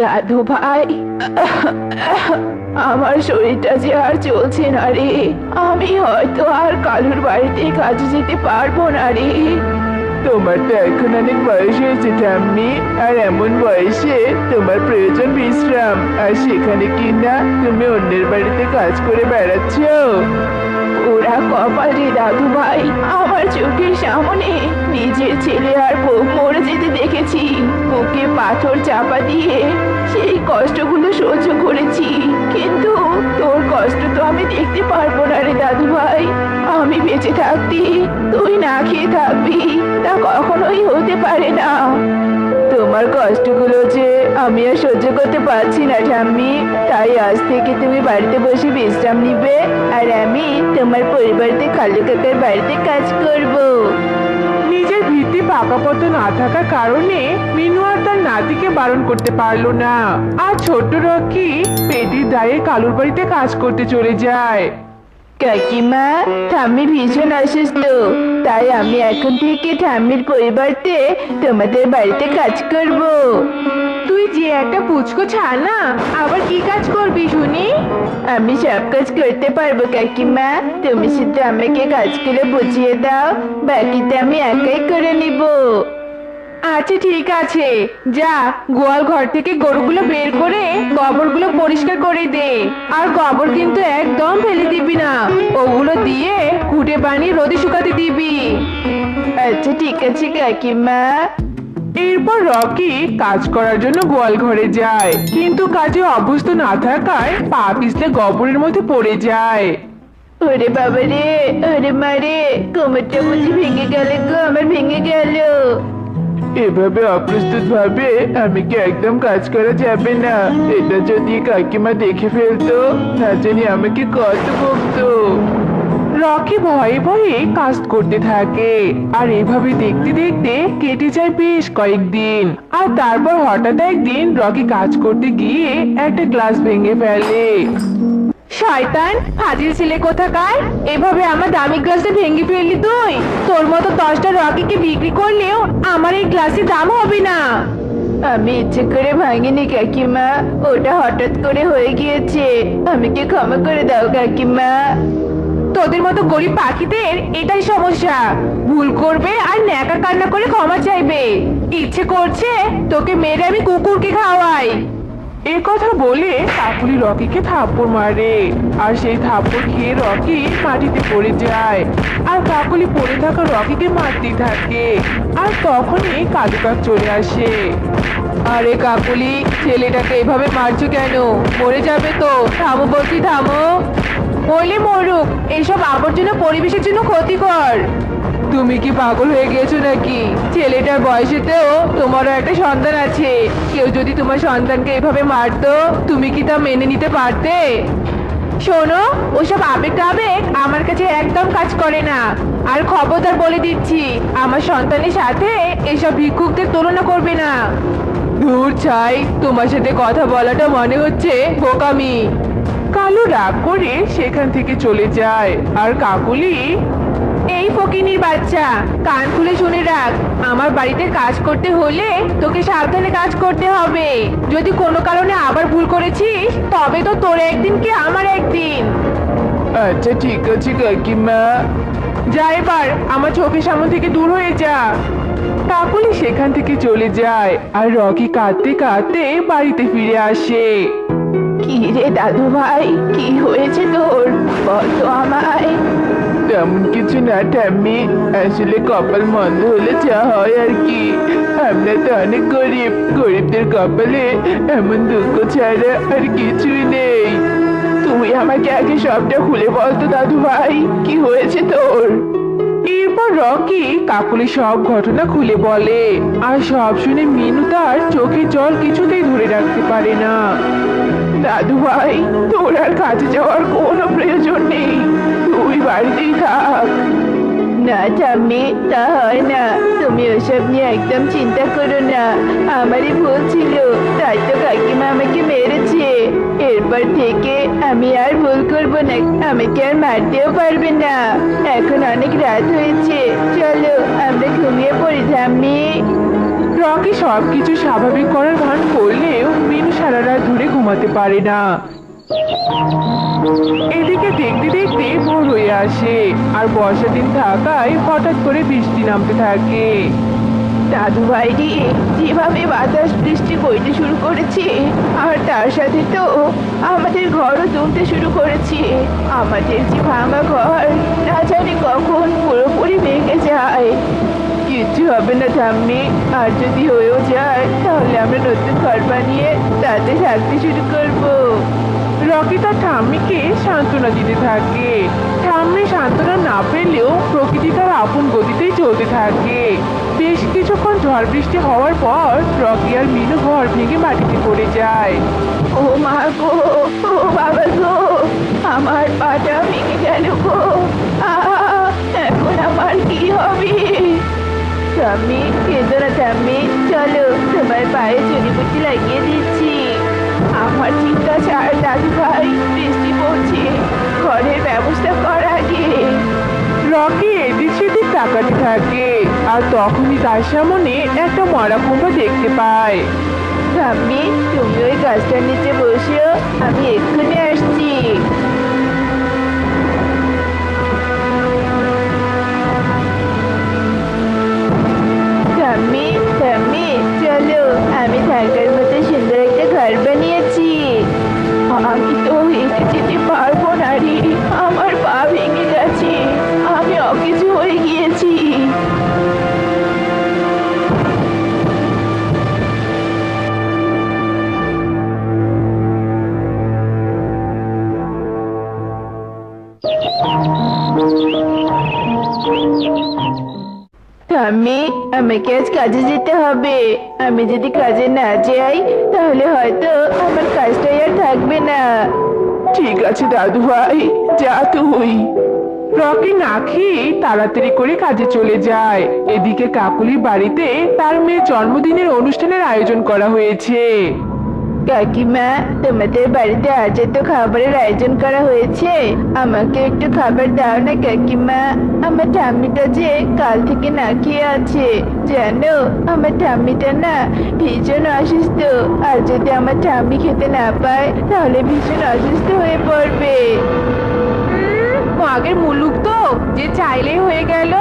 দাদু ভাই, আমার শরীরটা যে আর চলছে না রে। আমি হয়তো আর কালুর বাড়িতে কাজে যেতে পারবো না রে। তোমার তো এখন অনেক বয়স হয়েছে ঠাম্মি, আর এমন বয়সে তোমার প্রয়োজন বিশ্রাম, আর সেখানে কিনা তুমি অন্যের বাড়িতে কাজ করে বেড়াচ্ছ। ওরা কপাল রে দাদু ভাই, আমার চোখের সামনে নিজের ছেলে আর বউ মরে যেতে দেখেছি। বুকে পাথর চাপা দিয়ে সেই কষ্টগুলো সহ্য করেছি, কিন্তু তোর কষ্ট তো আমি দেখতে পারবো না রে দাদু ভাই। আমি বেঁচে থাকতে তুই না খেয়ে থাকবি, তা কখনোই হতে পারে না। তোমার কষ্টগুলো যে আমি আর সহ্য করতে পারছি না ঠাম্মি, তাই আজ থেকে তুমি বাড়িতে বসে বিশ্রাম নিবে, আর আমি তোমার পরিবারতে কালু কাকার বাড়িতে কাজ করব। নিজের ভিত্তি পাকাপোক্ত না থাকার কারণে মিনু আর তার নাতিকে বারণ করতে পারলো না, আর ছোট্ট রকি পেটির দায়ে কালুর বাড়িতে কাজ করতে চলে যায়। কাকিমা, ঠাম্মি ভীষণ অসুস্থ, তাই আমি এখন থেকে ঠাম্মির পরিবারতে তোমাদের বাড়িতে কাজ করব। তুই যে একটা পুচকো ছাড় না, আবার কি কাজ করবি শুনি? আমি সব কাজ করতে পারবো কাকিমা, তুমি শুধু আমাকে কাজগুলো বুঝিয়ে দাও, বাকিটা আমি একাই করে নিব। আচ্ছা ঠিক আছে, যা গোয়াল ঘর থেকে গরুগুলো বের করে গোবরগুলো পরিষ্কার করে দে, আর গোবর কিন্তু একদম ফেলে দিবি না, ওগুলো দিয়ে কুটে বানিয়ে রোদে শুকাতে দিবি। আচ্ছা ঠিক আছে কাকিমা। এরপর রকি কাজ করার জন্য গোয়াল ঘরে যায়, কিন্তু কাজে অভ্যস্ত না থাকায় পা পিছলে গোবরের মধ্যে পড়ে যায়। ওরে বাবা রে, ওরে মারে, কোমরটা বুঝি ভেঙে গেল গো, আমার ভেঙে গেল। এভাবে অপ্রস্তুত ভাবে আমি কি একদম কাজ করা যাবে না, এটা যদি কাকিমা দেখে ফেলতো না জানি আমাকে কত বকতো। রকি ভয়ে ভয়ে কাজ করতে থাকে, আর এভাবে দেখতে দেখতে কেটে যায় বেশ কয়েকদিন। আর তারপর হঠাৎ একদিন রকি কাজ করতে গিয়ে একটা গ্লাস ভেঙে ফেলে। শয়তান ফাজিল ছেলে কোথাকার, এভাবে আমার দামি গ্লাসটা ভেঙে ফেললি তুই? তোর মতো 10টা রকিকে বিক্রি করলেও আমার এই গ্লাসের দাম হবে না। আমি ইচ্ছে করে ভাঙিনি কাকিমা, ওটা হঠাৎ করে হয়ে গিয়েছে, আমাকে ক্ষমা করে দাও কাকিমা। তোদের মতো গরিব পাখিদের এটাই সমস্যা, ভুল করবে আর ন্যাকা কান্না করে ক্ষমা চাইবে। ইচ্ছে করছে তোকে মেরে আমি কুকুরকে খাওয়াই। এ কথা বলে কাকুলি রকিকে থাপ্পড় মারে, আর সেই থাপ্পড় খেয়ে রকি মাটিতে পড়ে যায়। আর কাকুলি পড়ে থাকা রকিকে মারতে থাকে, আর তখনই কালু কাক চলে আসে। আরে কাকুলি, ছেলেটাকে এভাবে মারছো কেন? মরে যাবে তো, থামো বলছি থামো। মরলে মরুক, এইসব আবর্জনা পরিবেশের জন্য ক্ষতিকর। তুমি কি পাগল হয়ে গেছো নাকি? ছেলেটার বয়সেতেও তোমারও একটা সন্তান আছে, কেউ যদি তোমার সন্তানকে এভাবে মারতো তুমি কি তা মেনে নিতে পারতে? শোনো, ওসব আবেগ টাবেগ আমার কাছে একদম কাজ করে না। আর খবরদার বলে দিচ্ছি, আমার সন্তানের সাথে এসব ভিক্ষুকদের তুলনা করবে না। দূর ছাই, তোমার সাথে কথা বলাটা মনে হচ্ছে বোকামি। কালু রাগ করে সেখান থেকে চলে যায়, আর কাকুলি, এই ফকিনীর বাচ্চা, কান খুলে শুনে রাখ, আমার বাড়িতে কাজ করতে হলে তোকে সাবধানে কাজ করতে হবে। যদি কোনো কারণে আবার ভুল করেছিস তবে তো তোর একদিন কি আমার একদিন। আচ্ছা ঠিক আছে কাকিমা। যা এবার আমার চোখের সামনে থেকে দূর হয়ে যা। কাকুলি সেখান থেকে চলে যায়, আর রকি কাঁদতে কাঁদতে বাড়িতে ফিরে আসে। কি রে দাদু ভাই, কি হয়েছে তোর? বল তো আমায়। তেমন কিছু না ঠাম্মি, আসলে কপাল মন্দ হলে যা হয় আর কি। আমরা তো অনেক গরিব, গরিবদের কপালে এমন দুঃখ ছাড়া আর কিছুই নেই। তুই আমাকে আগে সবটা খুলে বল তো দাদু ভাই, কি হয়েছে তোর? এরপর রকি কাকুলি সব ঘটনা খুলে বলে, আর সব শুনে মিনু তার চোখে জল কিছুতেই ধরে রাখতে পারে না। দাদু ভাই, তোর আর কাজে যাওয়ার কোনো প্রয়োজন নেই, তুই বাড়িতেই থাক। না ঠাম্মি, তা হয় না, তুমি ওসব নিয়ে একদম চিন্তা করো না। আমারই ভুল ছিল, তাই তো কাকিমা আমাকে মেরেছে। এরপর থেকে আমি আর ভুল করবো না, আমাকে আর মারতেও পারবে না। এখন অনেক রাত হয়েছে, চলো আমরা ঘুমিয়ে পড়ি ঠাম্মি। রকি সবকিছু স্বাভাবিক করার ভান করলেও মিনু সারা রাত ধরে ঘুমাতে পারে না। এদিকে দেখতে দেখতে ভোর হয়ে আসে আর বর্ষা দিন থাকায় হঠাৎ করে বৃষ্টি নামতে থাকে। দাদু ভাইটি যেভাবে বাতাস বৃষ্টি বইতে শুরু করেছে আর তার সাথে তো আমাদের ঘরও দুলতে শুরু করেছে। আমাদের যে ভাঙা ঘর না জানি কখন পুরোপুরি ভেঙে যায়। কিচ্ছু হবে না ঠাম্মি, আর যদি হয়েও যায় তাহলে আমরা নতুন ঘর বানিয়ে তাতে থাকতে শুরু করব। রকি তার ঠাম্মিকে সান্ত্বনা দিতে থাকে। ঠাম্মি সান্ত্বনা না পেলেও প্রকৃতি তার আপন গতিতেই চলতে থাকে। বেশ কিছুক্ষণ ঝড় বৃষ্টি হওয়ার পর রকি আর মিনু ঘর ভেঙে মাটিতে পড়ে যায়। ও মা গো, ও বাবা গো, আমার পাটা ভেঙে গেল গো। এখন আমার কি হবে? ঠাম্মি, কেঁদো না ঠাম্মি, চলো তোমার পায়ে জড়িবুটি লাগিয়ে দিচ্ছি। আমার চিন্তা ছাড় দাদু ভাই, বৃষ্টি পড়ছে, ঘরের ব্যবস্থা কর আগে। রকি এদিক সেদিক তাকাতে থাকে আর তখনই তার সামনে একটা মরা কুমড়ো দেখতে পায়। ঠাম্মি, তুমি ওই গাছটার নিচে বসো, আমি এক্ষুনি আসছি। ঠাম্মি, ঠাম্মি, চলো, আমি থাকার মতো সুন্দর একটা ঘর বানিয়েছি। আমি তো হেঁটে যেতে পারবো না রে, আমার পা ভেঙে গেছে, আমি অকেজো হয়ে গিয়েছি। ঠাম্মি, আমাকে আজ কাজে যেতে হবে। আমি যদি কাজে না যাই তাহলে হয়তো আমার কাজটাই আর থাকবে না। ঠিক আছে দাদু ভাই, যা তুই। রকি না খেয়ে তাড়াতাড়ি করে কাজে চলে যায়। এদিকে কাকুলির বাড়িতে তার মেয়ের জন্মদিনের অনুষ্ঠানের আয়োজন করা হয়েছে। কাকিমা, তোমাদের বাড়িতে আজ তো খাবারের আয়োজন করা হয়েছে, আমাকে একটু খাবার দাও না কাকিমা। আমার ঠাম্মিটা যে কাল থেকে না খেয়ে আছে জানো। আমার ঠাম্মিটা না ভীষণ অসুস্থ, আর যদি আমার ঠাম্মি খেতে না পায় তাহলে ভীষণ অসুস্থ হয়ে পড়বে। আগের মুলুক তো, যে চাইলেই হয়ে গেল।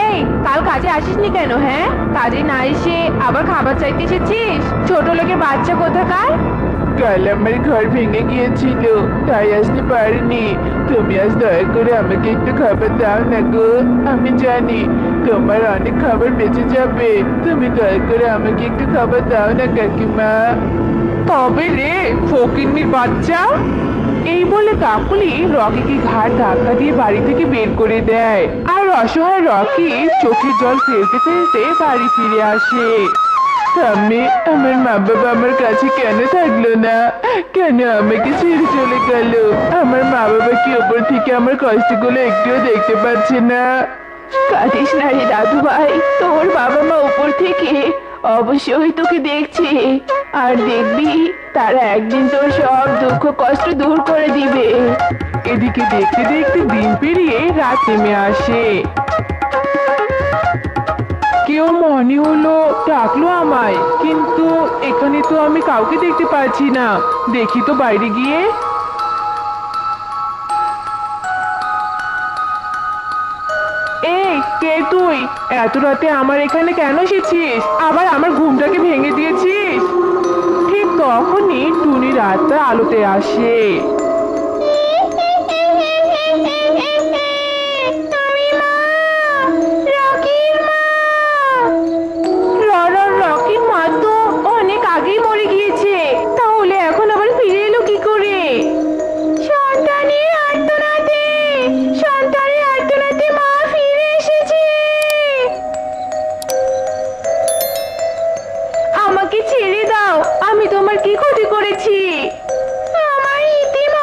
এই, কাল কাজে আসিসনি কেন? হ্যাঁ, কাজে না এসে আবার খাবার চাইতে এসেছিস? ছোট লোকের বাচ্চা কোথাকার। কাল আমার ঘর ভেঙে গিয়েছিল, তাই আসতে পারিনি। তুমি আজ দয়া করে আমাকে একটু খাবার দাও না গো। আমি জানি তোমার অনেক খাবার বেঁচে যাবে, তুমি দয়া করে আমাকে একটু খাবার দাও না কাকিমা। তবে রে ফকিন্নির বাচ্চা। এই বলে কাকুলি রকিকে ঘাড় ধাক্কা দিয়ে বাড়ি থেকে বের করে দেয় আর অসহায় রকি চোখের জল ফেলতে ফেলতে বাড়ি ফিরে আসে। আমি আমার মা বাবা আমার কাছে কেন থাকলো না? কেন আমাকে ছেড়ে চলে গেল? আমার মা বাবা কি ওপর থেকে আমার কষ্টগুলো একটুও দেখতে পাচ্ছে না? কাঁদিস না রে দাদু ভাই, তোর বাবা মা উপর থেকে অবশ্যই তোকে দেখছে, আর দেখবি তারা একদিন তোর সব দুঃখ কষ্ট দূর করে দিবে। এদিকে দেখতে দেখতে দিন পেরিয়ে রাত নেমে আসে। কেউ মনে হলো ডাকলো আমায়, কিন্তু এখানে তো আমি কাউকে দেখতে পাচ্ছি না। দেখি তো বাইরে গিয়ে। এই, কে তুই? এত রাতে আমার এখানে কেন এসেছিস? আবার আমার ঘুমটাকে ভেঙে দিয়েছিস। ঠিক তখনই টুনি রাতটা আলোতে আসে। রকির মা তো অনেক আগেই মরে গিয়েছে, তাহলে এখন আবার ফিরে এলো কি করে? সন্তানের আর্তনাদে, সন্তানের আর্তনাদে মা ফিরে এসেছে। আমাকে ছেড়ে দাও, আমি তোমার কি ক্ষতি করেছি? আমার ইতিমা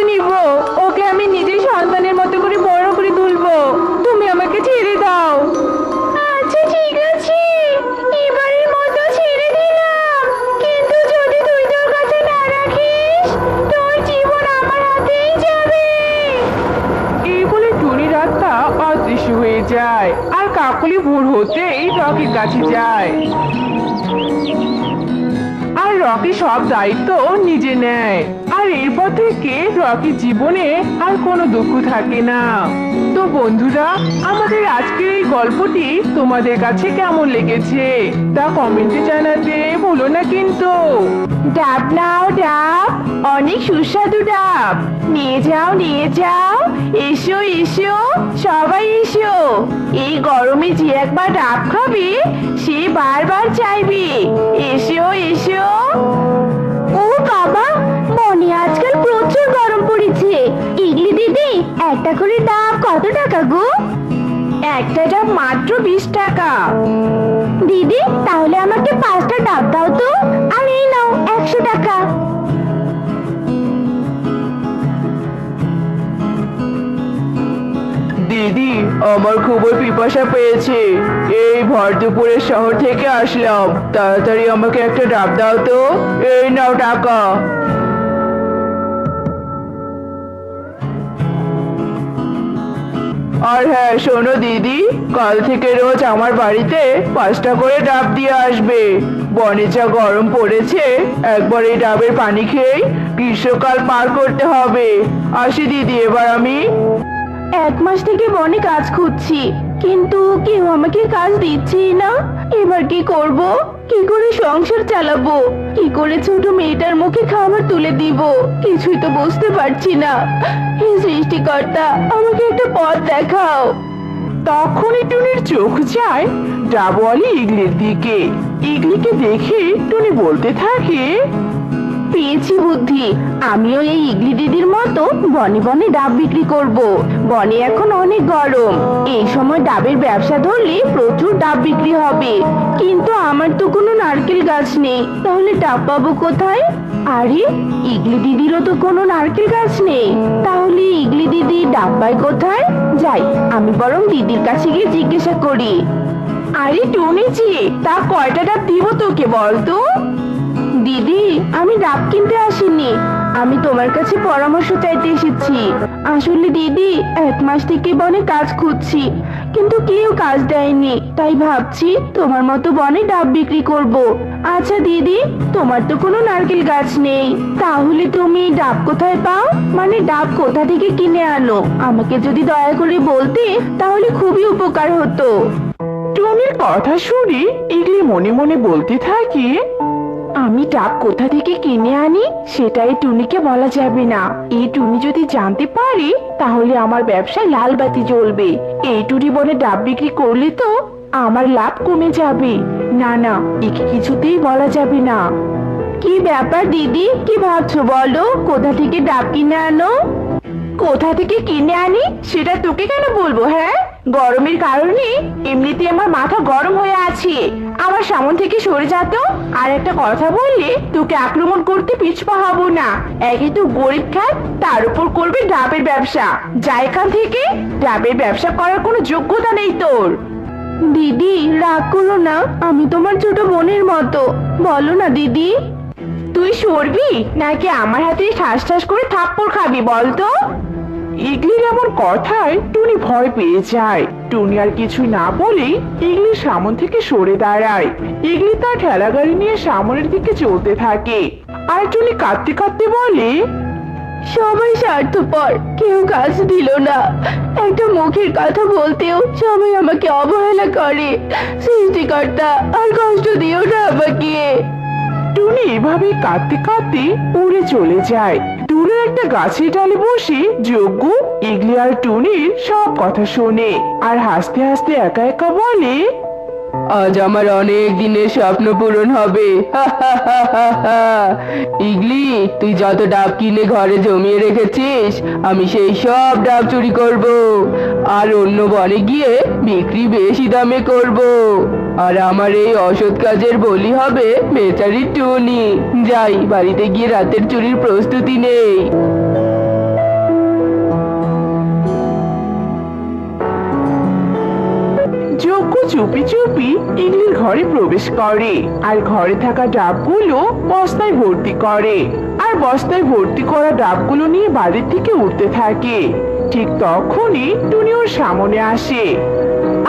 নিব। ওকে আমি নিজেই সন্তানের মতো করে বড় করে তুলবো। তুমি আমাকে ছেড়ে দাও। আচ্ছা ঠিক আছে, এবারের মতো ছেড়ে দিলাম, কিন্তু যদি তুই তোর কথা না রাখিস তোর জীবন আমার হাতেই যাবে। এই বলে টুনির আত্মা অদৃশ্য হয়ে যায় আর কাকলি ভোর হতেই রকির কাছে যায় আর রকি সব দায়িত্ব নিজে নেয়। আর এরপর থেকে রকির জীবনে আর কোনো দুঃখ থাকে না। তো বন্ধুরা, আমাদের আজকের এই গল্পটি তোমাদের কাছে কেমন লেগেছে তা কমেন্টে জানাতে ভুলো না কিন্তু। ডাব নাও ডাব, অনেক সুস্বাদু ডাব, নিয়ে যাও নিয়ে যাও, এসো এসো সবাই এসো। এই গরমে যে একবার ডাব খাবে সে বারবার চাইবে। এসো এসো। ও বাবা, মনে আজকাল প্রচুর গরম পড়েছে। ইগলি দিদি, একটা করে ডাব কত টাকা গো? একটা ডাব মাত্র 20 টাকা। দিদি, তাহলে আমাকে 5টা ডাব দাও তো। আর এই নাও 100 টাকা। দিদি, আমার খুবই পিপাসা পেয়েছে। এই ভর দুপুরের শহর থেকে আসলাম, তাড়াতাড়ি আমাকে একটা ডাব দাও তো। এই নাও টাকা। আর হ্যাঁ শোনো দিদি, কাল থেকে রোজ আমার বাড়িতে 5টা করে ডাব দিয়ে আসবে। বনে যা গরম পড়েছে, একবার এই ডাবের পানি খেয়েই গ্রীষ্মকাল পার করতে হবে। আসি দিদি, এবার আমি। 1 মাস থেকে বনে কাজ খুঁজছি, কিন্তু কেউ আমাকে কাজ দিচ্ছেই না। এবার কি করব? কি করে সংসার চালাবো? কি করে ছোট মেয়েটার মুখে খাবার তুলে দিব? কিছুই তো বুঝতে পারছি না। হে সৃষ্টিকর্তা, আমাকে একটা পথ দেখাও। তখনই টুনির চোখ যায় ডাবওয়ালি ইগলির দিকে। ইগলিকে দেখে টুনি বলতে থাকে, পেয়েছি বুদ্ধি। আমিও এই ইগলি দিদির মতো বনে বনে ডাব বিক্রি করব। বনে এখন অনেক গরম, এই সময় ডাবের ব্যবসা ধরলে প্রচুর ডাব বিক্রি হবে। কিন্তু আমার তো কোনো নারকেল গাছ নেই, তাহলে ডাব পাবো কোথায়? আরে, ইগলি দিদিরও তো কোনো নারকেল গাছ নেই, তাহলে ইগলি দিদি ডাব পায় কোথায়? যাই, আমি বরং দিদির কাছে গিয়ে জিজ্ঞাসা করি। আরে টুনিজি, তা কয়টা ডাব দিব তোকে বলতো? দিদি, আমি ডাব কিনতে আসিনি, আমি তোমার কাছে পরামর্শ চাইতে এসেছি। আসলে দিদি, 1 মাস থেকে বনে কাজ খুঁজছি, কিন্তু কেউ কাজ দেয়নি, তাই ভাবছি তোমার মতো বনে ডাব বিক্রি করব। আচ্ছা দিদি, তোমার তো কোনো নারকেল গাছ নেই, তাহলে তুমি ডাব কোথায় পাও? মানে ডাব কোথা থেকে কিনে আনো? আমাকে যদি দয়া করে বলতে তাহলে খুবই উপকার হতো। টুনির কথা শুনে ইগলি মনে মনে বলতে থাকে, আমি ডাব কোথা থেকে কিনে আনি সেটাই টুনিকে বলা যাবে না। এই টুনি যদি জানতে পারে তাহলে আমার ব্যবসায় লাল বাতি জ্বলবে। এই টুনি বনে ডাব বিক্রি করলে তো আমার লাভ কমে যাবে। না না, একে কিছুতেই বলা যাবে না। কি ব্যাপার দিদি, কি ভাবছো বলো? কোথা থেকে ডাব কিনে আনো? কোথা থেকে কিনে আনি সেটা তোকে কেন বলবো? হ্যাঁ, গরমের কারণে এমনিতে আমার মাথা গরম হয়ে আছে। আমার সামনে থেকে সরে যা তো। আর একটা কথা বললে তোকে আক্রমণ করতে পিছপা হব না। একে তো গরিব খায়, তার উপর করবে ডাবের ব্যবসা। যা এখান থেকে, ডাবের ব্যবসা করার কোনো যোগ্যতা নেই তোর। দিদি, রাগ করো না, আমি তোমার ছোট বোনের মতো। বলো না দিদি। তুই সরবি নাকি আমার হাতে ঠাস ঠাস করে থাপ্পড় খাবি বলতো? ইগলির এমন কথায় টুনি ভয় পেয়ে যায়। টুনি আর কিছু না বলেই ইগলির সামনে থেকে সরে দাঁড়ায়। ইগলি তার ঠেলা গাড়ি নিয়ে সামনের দিকে চলতে থাকে আর টুনি কাঁদতে কাঁদতে বলে, সবাই স্বার্থপর, কেউ কাজ দিল না। একটা মুখের কথা বলতেও সবাই আমাকে অবহেলা করে। সৃষ্টিকর্তা, আর কষ্ট দিও না আমাকে। টুনি এভাবে কাঁদতে কাঁদতে উড়ে চলে যায়। দূরে একটা গাছের ডালে বসে যজ্ঞ ইগলি আর টুনির সব কথা শোনে আর হাসতে হাসতে একা একা বলে, আজ আমার অনেক দিনের স্বপ্ন পূরণ হবে। ইগলি, তুই যত ডাব কিনে ঘরে জমিয়ে রেখেছিস, আমি সেই সব ডাব চুরি করব আর অন্য বনে গিয়ে বিক্রি বেশি দামে করব। আর আমার এই অসৎ কাজের বলি হবে বেচারি টুনি। যাই, বাড়িতে গিয়ে রাতের চুরির প্রস্তুতি নেই। চুপি চুপি ইগলির ঘরে প্রবেশ করে আর ঘরে থাকা ডাবগুলো বস্তায় ভর্তি করে আর বস্তায় ভর্তি করা ডাবগুলো নিয়ে বাড়ির থেকে উঠতে থাকে। ঠিক তখনই টুনি ওর সামনে আসে।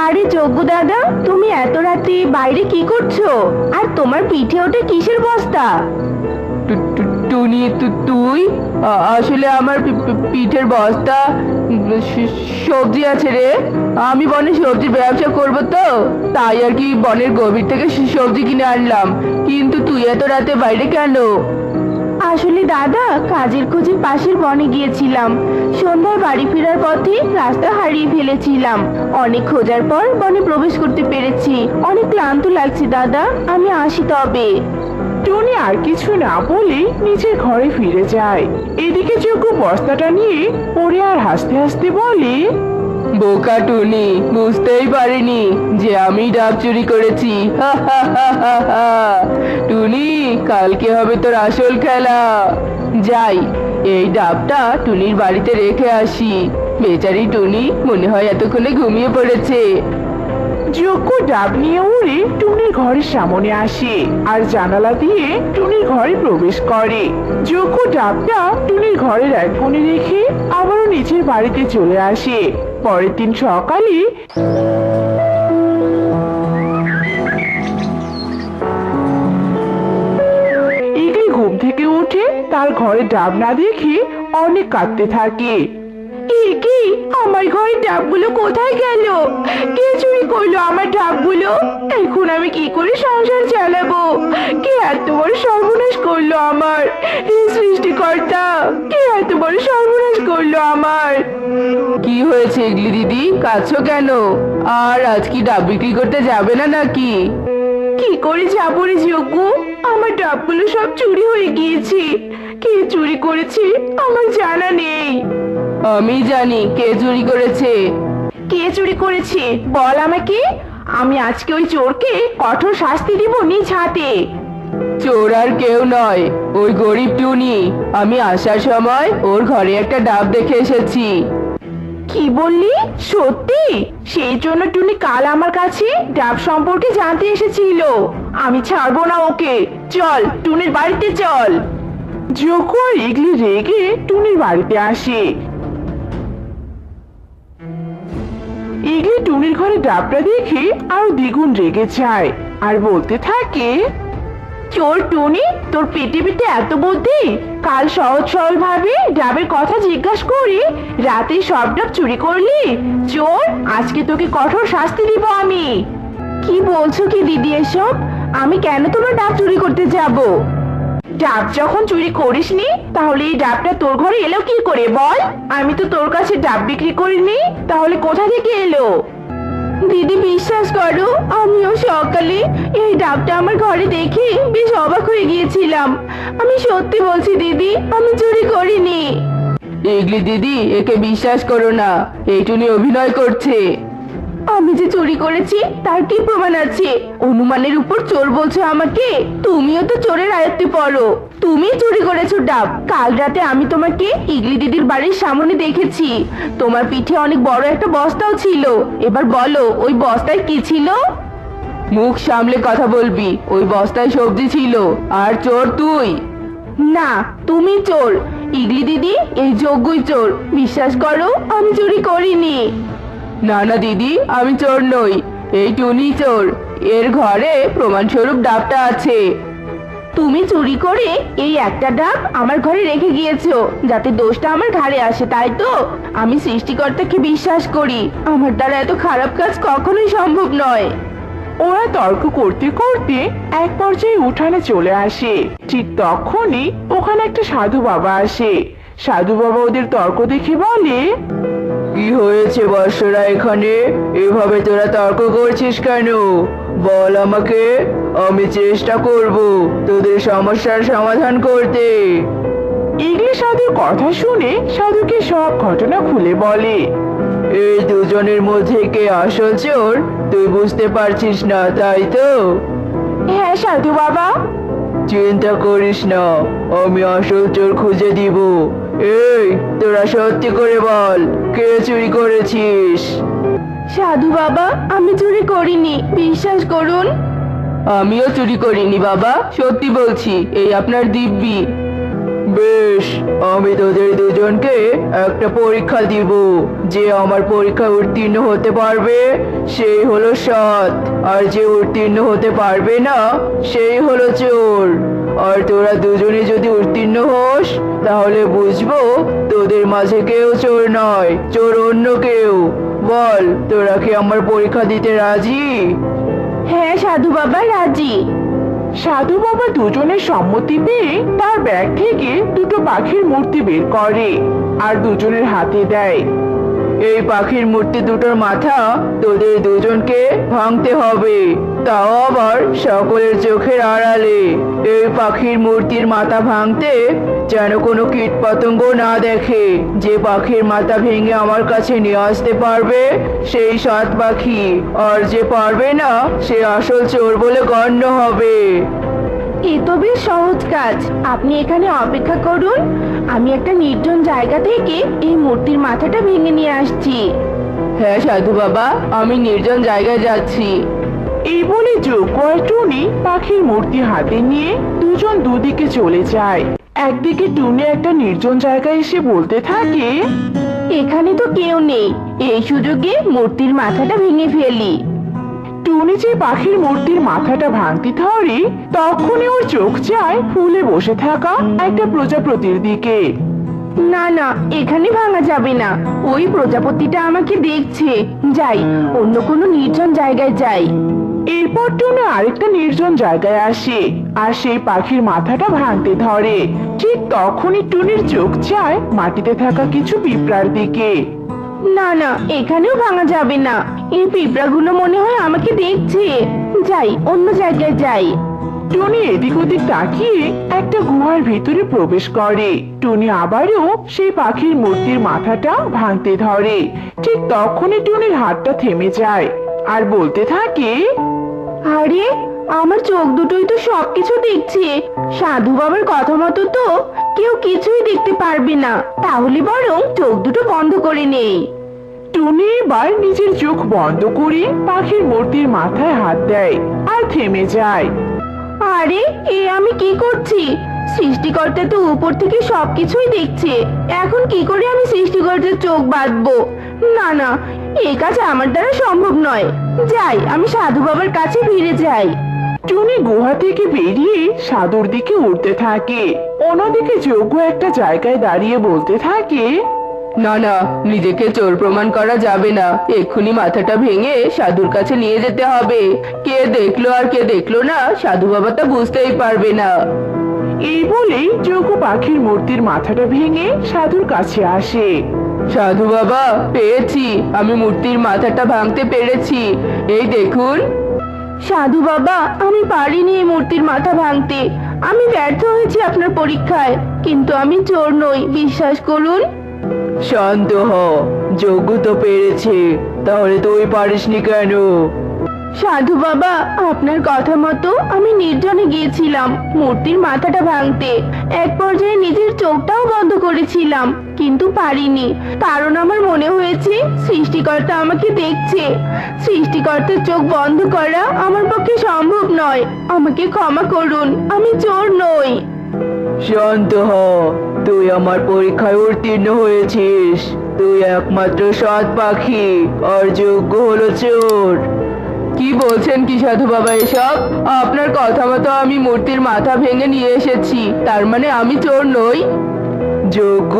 আরে যজ্ঞ দাদা, তুমি এত রাতে বাইরে কি করছো? আর তোমার পিঠে ওঠে কিসের বস্তা? টুনি তুই আসলে আমার পিঠের বস্তা সবজি আছে রে। আমি বনে সবজির ব্যবসা করব, তো তাই আর কি বনের গভীর থেকে সবজি কিনে আনলাম। কিন্তু তুই এত রাতে বাইরে কেন? আসলে দাদা, কাজের খোঁজে পাশের বনে গিয়েছিলাম। সন্ধ্যায় বাড়ি ফেরার পথে রাস্তা হারিয়ে ফেলেছিলাম। অনেক খোঁজার পর বনে প্রবেশ করতে পেরেছি। অনেক ক্লান্ত লাগছে দাদা, আমি আসি তবে। টুনি আর কিছু না বলে নিজের ঘরে ফিরে যায়। এদিকে যজ্ঞ বস্তাটা নিয়ে পড়ে আর হাসতে হাসতে বলে, বোকা টুনি, বুঝতেই পারিনি যে আমি ডাব চুরি করেছি। টুনি, কালকে হবে তোর আসল খেলা। যাই, এই ডাবটা টুনির বাড়িতে রেখে আসি। বেচারি টুনি মনে হয় এতক্ষণে ঘুমিয়ে পড়েছে। যজ্ঞ ডাব নিয়ে উড়ে টুনির ঘরের সামনে আসে আর জানালা দিয়ে টুনির ঘরে প্রবেশ করে। যজ্ঞ ডাবটা টুনির ঘরের এক কোণে রেখে আবারও নিজের বাড়িতে চলে আসে। পরের দিন সকালে ইগলি ঘুম থেকে উঠে তার ঘরে ডাব না দেখে অনেক কাঁদতে থাকে। কি আমার ঘরের ডাবগুলো কোথায় গেল? কে চুরি করলো আমার ডাবগুলো? এখন আমি কি করে সংসার চালাবো? কে এত বড় সর্বনাশ করলো আমার? হে সৃষ্টিকর্তা, কে এত বড় সর্বনাশ করলো আমার? কি হয়েছে ইগলি দিদি, কাঁদছো কেন? আর আজ কি ডাব বিক্রি করতে যাবে না নাকি? কি করে যাবো রে যজ্ঞ? আমার ডাবগুলো সব চুরি হয়ে গিয়েছে। কে চুরি করেছে আমার জানা নেই। আমি জানি কে চুরি করেছে। কে চুরি করেছে বল আমাকে। আমি আজকে ওই চোরকে কঠোর শাস্তি দিব নিজ হাতে। চোর আর কেউ নয়, ওই গরিব টুনি। আমি আসার সময় ওর ঘরে একটা ডাব দেখে এসেছি। কি বললি? সত্যি? সেই জন্য টুনি কাল আমার কাছে ডাব সম্পর্কে জানতে এসেছিল। আমি ছাড়বো না ওকে। চল টুনির বাড়িতে চল। যজ্ঞ আর ইগলি রেগে টুনির বাড়িতে আসে। ইগলি টুনির ঘরে ডাবটা দেখে আরো দ্বিগুণ রেগে যায় আর বলতে থাকে, চোর টুনি, তোর পেটে পেটে এত বুদ্ধি! কাল সহজ সরল ভাবে ডাবের কথা জিজ্ঞাসা করে রাতে সব ডাব চুরি করলি। চোর, আজকে তোকে কঠোর শাস্তি দিব আমি। কি বলছো কি দিদি এসব? আমি কেন তোমার ডাব চুরি করতে যাব? ডাব যখন চুরি করিসনি, তাহলে এই ডাবটা তোর ঘরে এলো কি করে বল? আমি তো তোর কাছে ডাব বিক্রি করিনি, তাহলে কোথা থেকে এলো? দিদি বিশ্বাস করো, আমিও সকালে এই ডাবটা আমার ঘরে দেখে বেশ অবাক হয়ে গিয়েছিলাম। আমি সত্যি বলছি দিদি, আমি চুরি করিনি। ইগলি দিদি, একে বিশ্বাস করো না, এই টুনি অভিনয় করছে। আমি যে চুরি করেছি তার কি প্রমাণ আছে? অনুমানের উপর চোর বলছো আমাকে? তুমিও তো চোরের আয়ত্তে পড়ো। তুমি চুরি করেছো ডাব। কাল রাতে আমি তোমাকে ইগলি দিদির বাড়ির সামনে দেখেছি। তোমার পিঠে অনেক বড় একটা বস্তাও ছিল। এবার বলো, ওই বস্তায় কি ছিল? মুখ সামলে কথা বলবি। ওই বস্তায় সবজি ছিল। আর চোর তুই। না, তুমি চোর। ইগলি দিদি, এই যজ্ঞই চোর। বিশ্বাস করো, আমি চুরি করিনি। না না দিদি, আমি চোর নই, এই টুনি চোর। এর ঘরে প্রমাণস্বরূপ ডাবটা আছে। তুমি চুরি করে এই একটা ডাব আমার ঘরে রেখে গিয়েছো যাতে দোষটা আমার ঘাড়ে আসে, তাই তো? আমি সৃষ্টিকর্তাকে বিশ্বাস করি। আমার দ্বারা এত খারাপ কাজ কখনোই সম্ভব নয়। ওরা তর্ক করতে করতে এক পর্যায়ে উঠানে চলে আসে। ঠিক তখনই ওখানে একটা সাধু বাবা আসে। সাধু বাবা ওদের তর্ক দেখে বলে, কি হয়েছে বর্ষরা এখানে? এভাবে তোরা তর্ক করছিস কেন? বল আমাকে, আমি চেষ্টা করব তোদের সমস্যার সমাধান করতে। ইগলি সাধুর কথা শুনে সাধুকে সব ঘটনা খুলে বলে। এই দুজনের মধ্যে কে আসল চোর তুই বুঝতে পারছিস না, তাই তো? হ্যাঁ সাধু বাবা। চিন্তা করিস না, আমি আসল চোর খুঁজে দিব। এই, তোরা সত্যি করে বল, কে চুরি করেছিস? সাধু বাবা, আমি চুরি করিনি, বিশ্বাস করুন। আমিও চুরি করিনি বাবা, সত্যি বলছি, এই আপনার দিব্যি। বেশ, আমি তোদের দুজনকে একটা পরীক্ষা দিব। যে আমার পরীক্ষায় উত্তীর্ণ হতে পারবে সেই হলো সৎ, আর যে উত্তীর্ণ হতে পারবে না সেই হলো চোর। আর তোরা দুজনে যদি উত্তীর্ণ হোস তাহলে বুঝবো তোদের মাঝে কেউ চোর নয়, চোর অন্য কেউ। বল, তোরা কি আমার পরীক্ষা দিতে রাজি? হ্যাঁ সাধু বাবা, রাজি। সাধু বাবা দুজনের সম্মতি পেয়ে তার ব্যাগ থেকে দুটো পাখির মূর্তি বের করে আর দুজনের হাতে দেয়। এই পাখির মূর্তি দুটোর মাথা তোদের দুজনকে ভাঙতে হবে, তাও আবার সকলের চোখের আড়ালে। এই পাখির মূর্তির মাথা ভাঙতে যেন কোনো কীটপতঙ্গ না দেখে। যে পাখির মাথা ভেঙে আমার কাছে নিয়ে আসতে পারবে সেই সৎ পাখি, আর যে পারবে না সে আসল চোর বলে গণ্য হবে। এ তো বেশ সহজ কাজ। আপনি এখানে অপেক্ষা করুন, আমি একটা নির্জন জায়গা থেকে এই মূর্তির মাথাটা ভেঙে নিয়ে আসছি। হ্যাঁ সাধু বাবা, আমি নির্জন জায়গায় যাচ্ছি। এই বলে যজ্ঞ আর টুনি পাখির মূর্তি হাতে নিয়ে দুজন দুদিকে চলে যায়। একদিকে টুনি একটা নির্জন জায়গায় এসে বলতে থাকে, এখানে তো কেউ নেই, এই সুযোগে মূর্তির মাথাটা ভেঙে ফেলি। টুনি যে পাখির মূর্তির মাথাটা ভাঙতে ধরে তখনই ওর চোখ যায় ফুলে বসে থাকা একটা প্রজাপতির দিকে। না না, এখানে ভাঙা যাবে না, ওই প্রজাপতিটা আমাকে দেখছে। যাই, অন্য কোনো নির্জন জায়গায় যাই। এরপর টুনি আরেকটা নির্জন জায়গায় আসে আর সেই পাখির মাথাটা ভাঙতে ধরে। ঠিক তখনই টুনির চোখ যায় মাটিতে থাকা কিছু পিঁপড়ার দিকে। না না, এখানেও ভাঙা যাবে না, এই পিঁপড়াগুলো মনে হয় আমাকে দেখছে। যাই, অন্য জায়গায় যাই। টুনি এদিক ওদিক তাকিয়ে একটা গুহার ভিতরে প্রবেশ করে। টুনি আবারও সেই পাখির মূর্তির মাথাটা ভাঙতে ধরে। ঠিক তখনই টুনির হাতটা থেমে যায় আর বলতে থাকে, আরে, আমার চোখ দুটোই তো সবকিছু দেখছে। সাধু বাবার কথা মতো তো কেউ কিছুই দেখতে পারবে না, তাহলে বরং চোখ দুটো বন্ধ করে নেই। টুনি এবার নিজের চোখ বন্ধ করে পাখির মূর্তির মাথায় হাত দেয় আর থেমে যায়। আরে, এ আমি কি করছি? সৃষ্টিকর্তা তো উপর থেকে সবকিছুই দেখছে, এখন কি করে আমি সৃষ্টিকর্তার চোখ বাঁধবো? না না, এই কাজ আমার দ্বারা সম্ভব নয়। যাই, আমি সাধু বাবার কাছে ফিরে যাই। টুনি গুহা থেকে বেরিয়ে সাধুর দিকে উঠতে থাকে। অন্যদিকে যজ্ঞ একটা জায়গায় দাঁড়িয়ে বলতে থাকে, না না, নিজেকে চোর প্রমাণ করা যাবে না, এক্ষুনি মাথাটা ভেঙে সাধুর কাছে নিয়ে যেতে হবে। কে দেখলো আর কে দেখলো না সাধু বাবা তা বুঝতেই পারবে না। এই বলেই যজ্ঞ পাখির মূর্তির মাথাটা ভেঙে সাধুর কাছে আসে। সাধু বাবা, পেয়েছি, আমি মূর্তির মাথাটা ভাঙতে পেরেছি, এই দেখুন। সাধু বাবা, আমি পারিনি এই মূর্তির মাথা ভাঙতে, আমি ব্যর্থ হয়েছি আপনার পরীক্ষায়, কিন্তু আমি চোর নই, বিশ্বাস করুন। শান্ত হ, যজ্ঞ তো পেরেছে, তাহলে তুই পারিসনি কেন? সাধু বাবা, আপনার কথা মতো আমি নির্জনে গিয়েছিলাম মূর্তির মাথাটা ভাঙতে। এক পর্যায়ে নিজের চোখটাও বন্ধ করেছিলাম, কিন্তু পারিনি, কারণ আমার মনে হয়েছে সৃষ্টিকর্তা আমাকে দেখছে। সৃষ্টিকর্তার চোখ বন্ধ করা আমার পক্ষে সম্ভব নয়, আমাকে ক্ষমা করুন, আমি চোর নই। শান্ত হ, তুই আমার পরীক্ষায় উত্তীর্ণ হয়েছিস, তুই একমাত্র সৎ পাখি, আর যজ্ঞ হলো চোর। কি বলছেন কি সাধু বাবা এসব? আপনার কথা মতো আমি মূর্তির মাথা ভেঙে নিয়ে এসেছি, তার মানে আমি চোর নই? যজ্ঞ,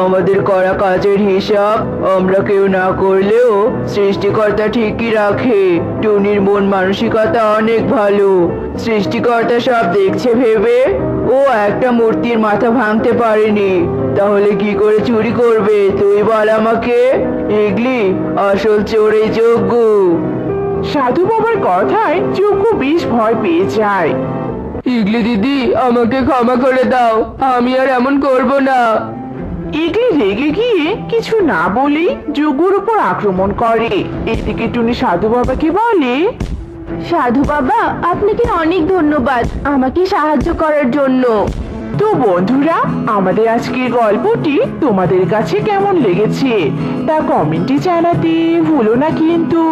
আমাদের করা কাজের হিসাব আমরা কেউ না করলেও সৃষ্টিকর্তা ঠিকই রাখে। টুনির মন মানসিকতা অনেক ভালো, সৃষ্টিকর্তা সব দেখছে ভেবে ও একটা মূর্তির মাথা ভাঙতে পারেনি, তাহলে কি করে চুরি করবে তুই বল আমাকে? এগলি আসল চোর এই যজ্ঞ। সাধু বাবার কথায় যজ্ঞ বেশ ভয় পেয়ে যায়। ইগলি দিদি, আমাকে ক্ষমা করে দাও, আমি আর এমন করব না। ইগলি রেগে গিয়ে কিছু না বলেই যজ্ঞর উপর আক্রমণ করে। এদিকে টুনি সাধু বাবাকে বলে, সাধু বাবা, আপনাকে অনেক ধন্যবাদ আমাকে সাহায্য করার জন্য। তো বন্ধুরা, আমাদের আজকের গল্পটি তোমাদের কাছে কেমন লেগেছে তা কমেন্টে জানাতে ভুলো না কিন্তু।